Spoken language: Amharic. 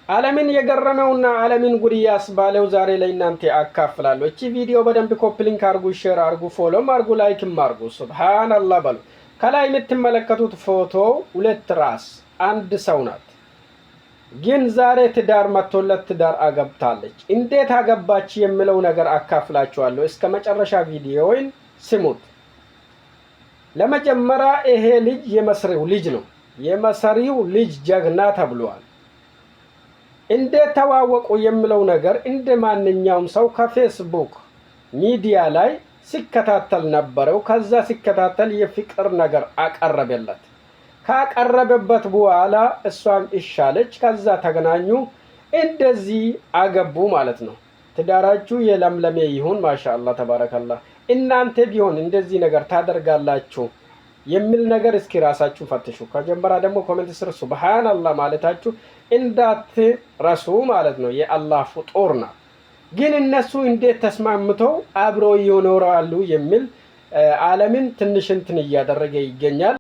ዓለምን የገረመውና ዓለምን ጉድ ያስባለው ዛሬ ላይ እናንተ አካፍላለሁ። እቺ ቪዲዮ በደንብ ኮፒ ሊንክ አርጉ፣ ሼር አርጉ፣ ፎሎም አርጉ፣ ላይክም አርጉ። ሱብሃንአላህ በሉ። ከላይ የምትመለከቱት ፎቶ ሁለት ራስ አንድ ሰው ናት። ግን ዛሬ ትዳር መጥቶለት ትዳር አገብታለች። እንዴት አገባች የሚለው ነገር አካፍላችኋለሁ። እስከ መጨረሻ ቪዲዮውን ስሙት። ለመጀመሪያ ይሄ ልጅ የመሰሪው ልጅ ነው። የመሰሪው ልጅ ጀግና ተብሏል። እንዴት ተዋወቁ የሚለው ነገር እንደ ማንኛውም ሰው ከፌስቡክ ሚዲያ ላይ ሲከታተል ነበረው። ከዛ ሲከታተል የፍቅር ነገር አቀረበለት። ካቀረበበት በኋላ እሷም ይሻለች። ከዛ ተገናኙ፣ እንደዚህ አገቡ ማለት ነው። ትዳራችሁ የለምለሜ ይሁን። ማሻአላህ ተባረከላህ። እናንተ ቢሆን እንደዚህ ነገር ታደርጋላችሁ የሚል ነገር እስኪ ራሳችሁ ፈትሹ። ከጀመራ ደግሞ ኮሜንት ስር ሱብሃንአላህ ማለታችሁ እንዳትረሱ ማለት ነው። የአላህ ፍጡር ነው። ግን እነሱ እንዴት ተስማምተው አብረው ይኖራሉ የሚል ዓለምን ትንሽ እንትን እያደረገ ይገኛል።